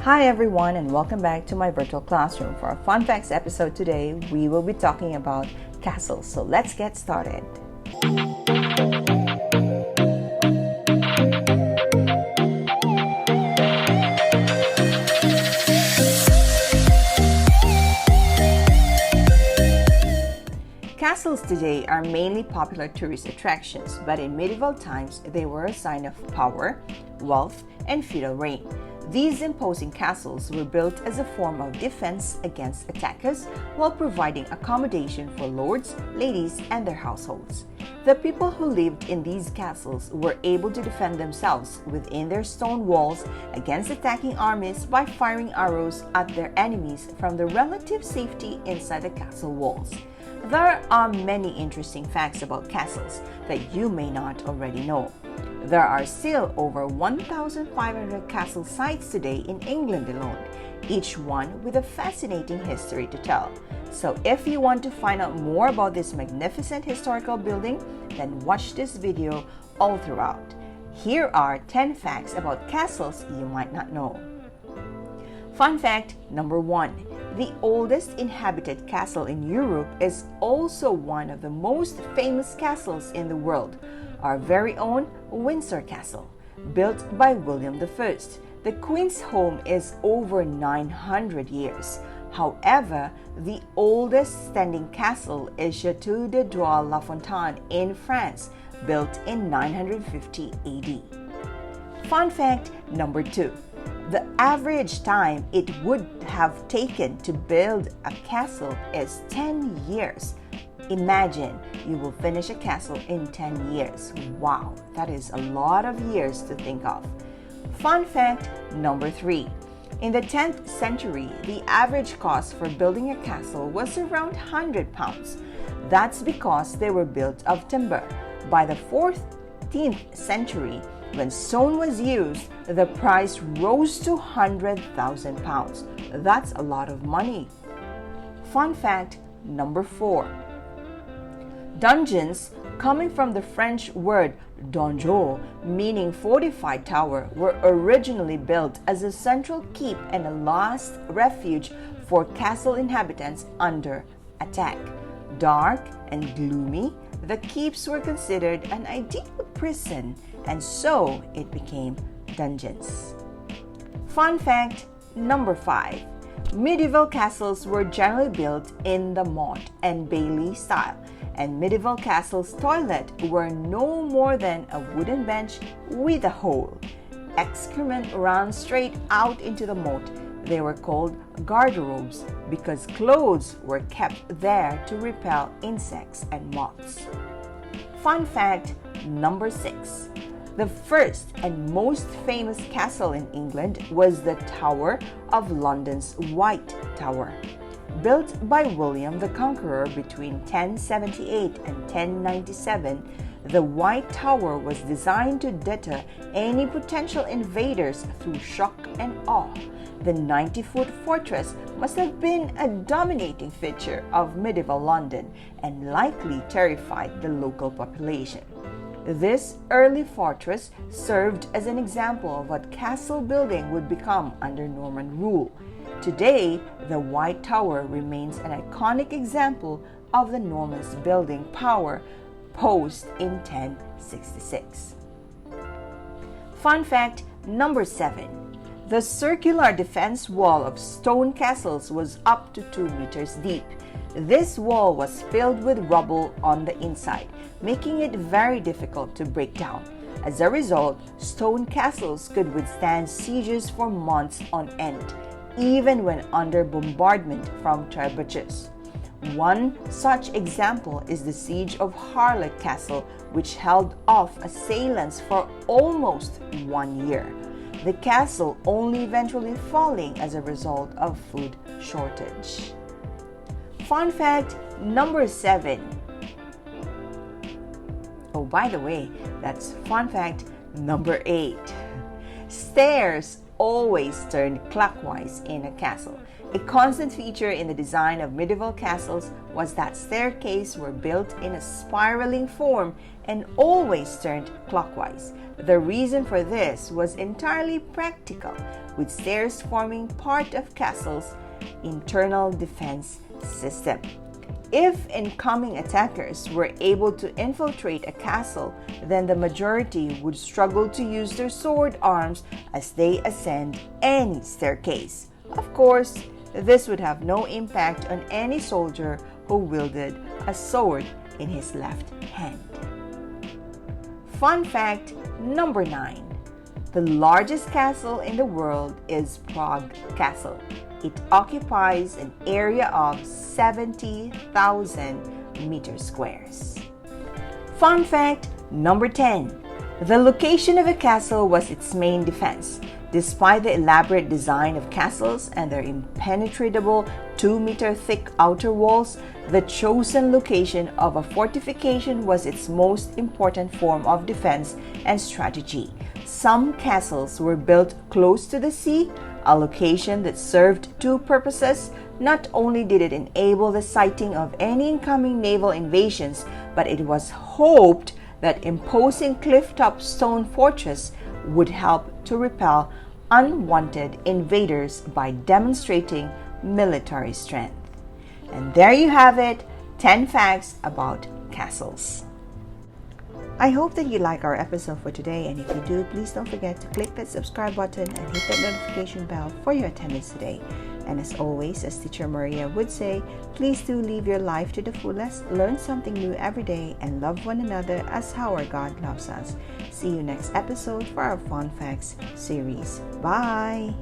Hi everyone, and welcome back to my virtual classroom. For our Fun Facts episode today, we will be talking about castles. So let's get started. Castles today are mainly popular tourist attractions, but in medieval times they were a sign of power, wealth, and feudal reign. These imposing castles were built as a form of defense against attackers while providing accommodation for lords, ladies, and their households. The people who lived in these castles were able to defend themselves within their stone walls against attacking armies by firing arrows at their enemies from the relative safety inside the castle walls. There are many interesting facts about castles that you may not already know. There are still over 1,500 castle sites today in England alone, each one with a fascinating history to tell. So if you want to find out more about this magnificent historical building, then watch this video all throughout. Here are 10 facts about castles you might not know. Fun fact number 1. The oldest inhabited castle in Europe is also one of the most famous castles in the world, our very own Windsor Castle, built by William I. The Queen's home is over 900 years. However, the oldest standing castle is Château de Droit La Fontaine in France, built in 950 AD. Fun fact number 2. The average time it would have taken to build a castle is 10 years. Imagine you will finish a castle in 10 years. Wow, that is a lot of years to think of. Fun fact number 3. In the 10th century, the average cost for building a castle was around £100. That's because they were built of timber. By the 14th century, when stone was used, the price rose to £100,000. That's a lot of money. Fun fact number 4. Dungeons, coming from the French word donjon, meaning fortified tower, were originally built as a central keep and a last refuge for castle inhabitants under attack. Dark and gloomy, the keeps were considered an ideal prison, and so it became dungeons. Fun fact number 5. Medieval castles were generally built in the motte and bailey style, and medieval castles' toilets were no more than a wooden bench with a hole. Excrement ran straight out into the moat. They were called garderobes because clothes were kept there to repel insects and moths. Fun fact number 6. The first and most famous castle in England was the Tower of London's White Tower. Built by William the Conqueror between 1078 and 1097, the White Tower was designed to deter any potential invaders through shock and awe. The 90-foot fortress must have been a dominating feature of medieval London and likely terrified the local population. This early fortress served as an example of what castle building would become under Norman rule. Today, the White Tower remains an iconic example of the Normans building power post in 1066. Fun fact number 7. The circular defense wall of stone castles was up to 2 meters deep. This wall was filled with rubble on the inside, making it very difficult to break down. As a result, stone castles could withstand sieges for months on end, even when under bombardment from trebuchets. One such example is the siege of Harlech Castle, which held off assailants for almost 1 year. The castle only eventually falling as a result of food shortage. Fun fact number 7. Oh, by the way, that's fun fact number 8. Stairs always turned clockwise in a castle. A constant feature in the design of medieval castles was that staircases were built in a spiraling form and always turned clockwise. The reason for this was entirely practical, with stairs forming part of castle's internal defense system. If incoming attackers were able to infiltrate a castle, then the majority would struggle to use their sword arms as they ascend any staircase. Of course, this would have no impact on any soldier who wielded a sword in his left hand. Fun fact number 9. The largest castle in the world is Prague Castle. It occupies an area of 70,000 meter squares. Fun fact number 10. The location of a castle was its main defense. Despite the elaborate design of castles and their impenetrable 2-meter thick outer walls, the chosen location of a fortification was its most important form of defense and strategy. Some castles were built close to the sea, a location that served two purposes. Not only did it enable the sighting of any incoming naval invasions, but it was hoped that imposing cliff-top stone fortress would help to repel unwanted invaders by demonstrating military strength. And there you have it, 10 facts about castles. I hope that you like our episode for today, and if you do, please don't forget to click that subscribe button and hit that notification bell for your attendance today. And as always, as Teacher Maria would say, please do live your life to the fullest, learn something new every day, and love one another as how our God loves us. See you next episode for our Fun Facts series. Bye!